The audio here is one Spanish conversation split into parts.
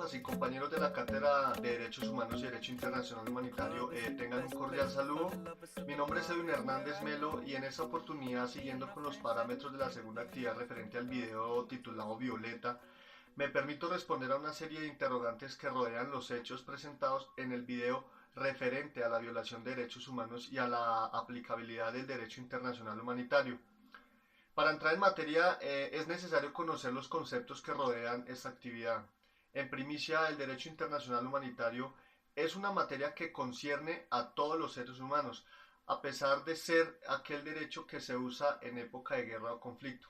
colegas y compañeros de la Cátedra de Derechos Humanos y Derecho Internacional Humanitario tengan un cordial saludo. Mi nombre es Edwin Hernández Melo y en esta oportunidad, siguiendo con los parámetros de la segunda actividad referente al video titulado Violeta, me permito responder a una serie de interrogantes que rodean los hechos presentados en el video referente a la violación de derechos humanos y a la aplicabilidad del derecho internacional humanitario. Para entrar en materia, es necesario conocer los conceptos que rodean esta actividad. En primicia, el derecho internacional humanitario es una materia que concierne a todos los seres humanos, a pesar de ser aquel derecho que se usa en época de guerra o conflicto.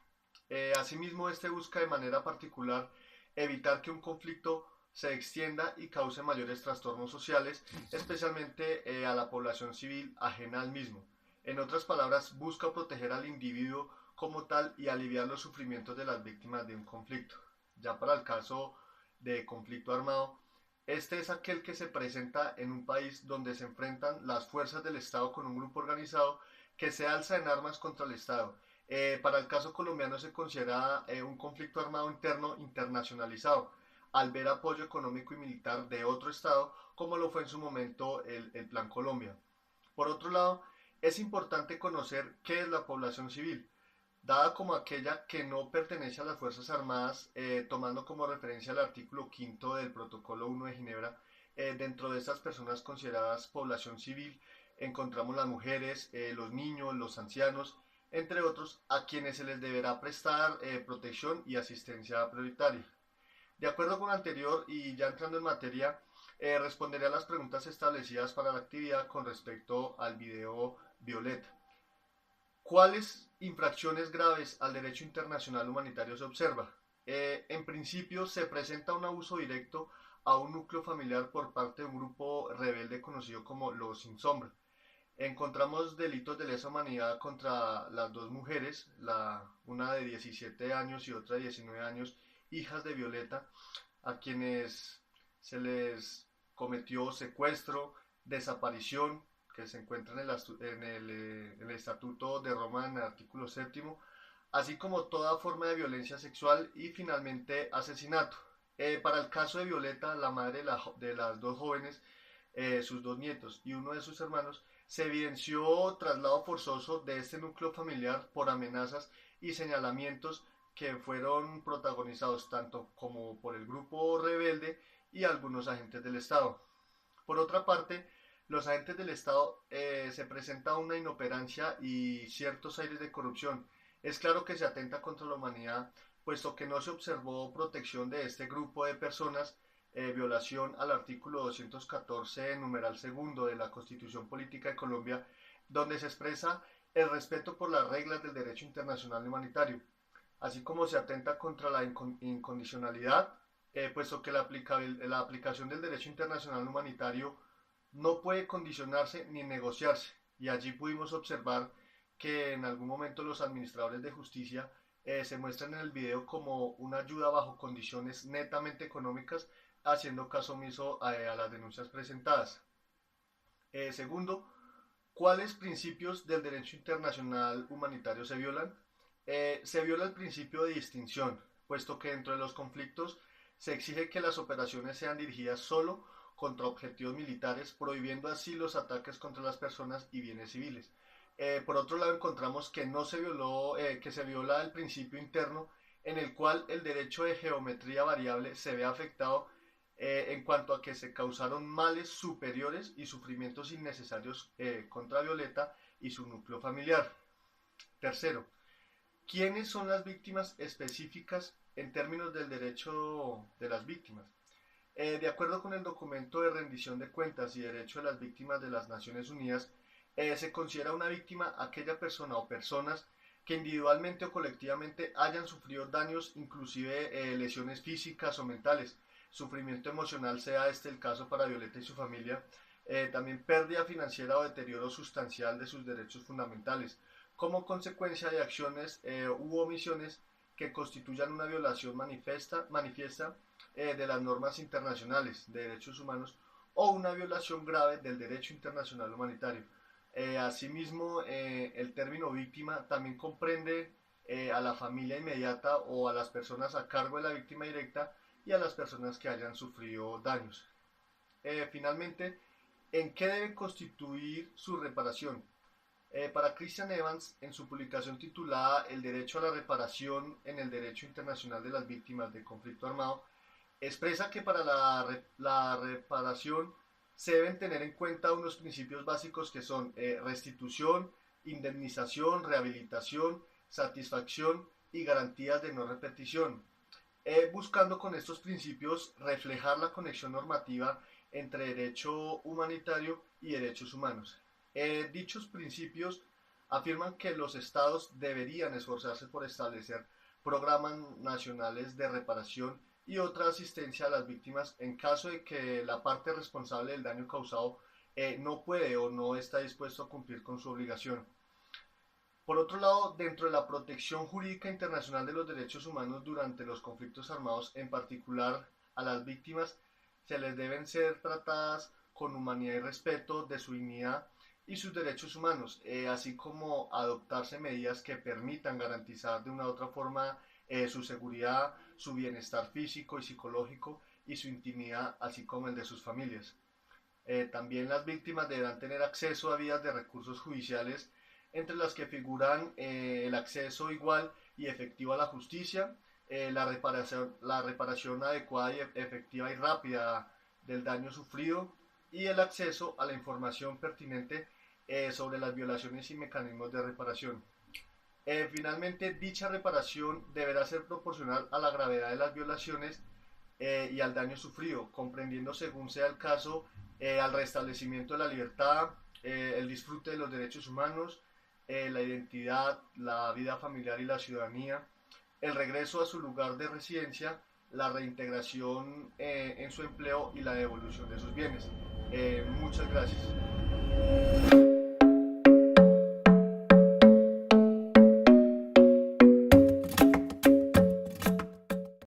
Asimismo, este busca de manera particular evitar que un conflicto se extienda y cause mayores trastornos sociales, especialmente a la población civil ajena al mismo. En otras palabras, busca proteger al individuo como tal y aliviar los sufrimientos de las víctimas de un conflicto. Ya para el caso de conflicto armado, este es aquel que se presenta en un país donde se enfrentan las fuerzas del Estado con un grupo organizado que se alza en armas contra el Estado. Para el caso colombiano se considera un conflicto armado interno internacionalizado, al ver apoyo económico y militar de otro Estado, como lo fue en su momento el Plan Colombia. Por otro lado, es importante conocer qué es la población civil, dada como aquella que no pertenece a las Fuerzas Armadas, tomando como referencia el artículo quinto del Protocolo 1 de Ginebra. Dentro de estas personas consideradas población civil encontramos las mujeres, los niños, los ancianos, entre otros, a quienes se les deberá prestar protección y asistencia prioritaria. De acuerdo con lo anterior y ya entrando en materia, responderé a las preguntas establecidas para la actividad con respecto al video Violeta. ¿Cuáles infracciones graves al derecho internacional humanitario se observa? En principio, se presenta un abuso directo a un núcleo familiar por parte de un grupo rebelde conocido como los Sin Sombra. Encontramos delitos de lesa humanidad contra las dos mujeres, una de 17 años y otra de 19 años, hijas de Violeta, a quienes se les cometió secuestro, desaparición, que se encuentra en el Estatuto de Roma en el artículo séptimo, así como toda forma de violencia sexual y finalmente asesinato. Para el caso de Violeta, la madre de las dos jóvenes, sus dos nietos y uno de sus hermanos, se evidenció traslado forzoso de este núcleo familiar por amenazas y señalamientos que fueron protagonizados tanto como por el grupo rebelde y algunos agentes del Estado. Por otra parte, los agentes del Estado se presenta una inoperancia y ciertos aires de corrupción. Es claro que se atenta contra la humanidad, puesto que no se observó protección de este grupo de personas, violación al artículo 214, numeral segundo de la Constitución Política de Colombia, donde se expresa el respeto por las reglas del derecho internacional humanitario, así como se atenta contra la incondicionalidad, puesto que la aplicación del derecho internacional humanitario no puede condicionarse ni negociarse. Y allí pudimos observar que en algún momento los administradores de justicia se muestran en el video como una ayuda bajo condiciones netamente económicas, haciendo caso omiso a las denuncias presentadas. Segundo, ¿cuáles principios del derecho internacional humanitario se violan? Se viola el principio de distinción, puesto que dentro de los conflictos se exige que las operaciones sean dirigidas solo contra objetivos militares, prohibiendo así los ataques contra las personas y bienes civiles. Por otro lado, encontramos que no se violó, que se viola el principio interno en el cual el derecho de geometría variable se ve afectado en cuanto a que se causaron males superiores y sufrimientos innecesarios contra Violeta y su núcleo familiar. Tercero, ¿quiénes son las víctimas específicas en términos del derecho de las víctimas? De acuerdo con el documento de rendición de cuentas y derecho de las víctimas de las Naciones Unidas, se considera una víctima aquella persona o personas que individualmente o colectivamente hayan sufrido daños, inclusive lesiones físicas o mentales, sufrimiento emocional, sea este el caso para Violeta y su familia, también pérdida financiera o deterioro sustancial de sus derechos fundamentales, como consecuencia de acciones u omisiones que constituyan una violación manifiesta de las normas internacionales de derechos humanos o una violación grave del derecho internacional humanitario. Asimismo, el término víctima también comprende a la familia inmediata o a las personas a cargo de la víctima directa y a las personas que hayan sufrido daños. Finalmente, ¿en qué debe constituir su reparación? Para Christian Evans, en su publicación titulada El derecho a la reparación en el derecho internacional de las víctimas de conflicto armado, expresa que para la reparación se deben tener en cuenta unos principios básicos que son restitución, indemnización, rehabilitación, satisfacción y garantías de no repetición, buscando con estos principios reflejar la conexión normativa entre derecho humanitario y derechos humanos. Dichos principios afirman que los estados deberían esforzarse por establecer programas nacionales de reparación y otra asistencia a las víctimas en caso de que la parte responsable del daño causado no puede o no está dispuesto a cumplir con su obligación. Por otro lado, dentro de la protección jurídica internacional de los derechos humanos durante los conflictos armados, en particular a las víctimas, se les deben ser tratadas con humanidad y respeto de su dignidad y sus derechos humanos, así como adoptarse medidas que permitan garantizar de una u otra forma su seguridad, su bienestar físico y psicológico y su intimidad, así como el de sus familias. También las víctimas deberán tener acceso a vías de recursos judiciales, entre las que figuran el acceso igual y efectivo a la justicia, la reparación adecuada y efectiva y rápida del daño sufrido y el acceso a la información pertinente sobre las violaciones y mecanismos de reparación. Finalmente, dicha reparación deberá ser proporcional a la gravedad de las violaciones y al daño sufrido, comprendiendo según sea el caso al restablecimiento de la libertad, el disfrute de los derechos humanos, la identidad, la vida familiar y la ciudadanía, el regreso a su lugar de residencia, la reintegración en su empleo y la devolución de sus bienes. Muchas gracias.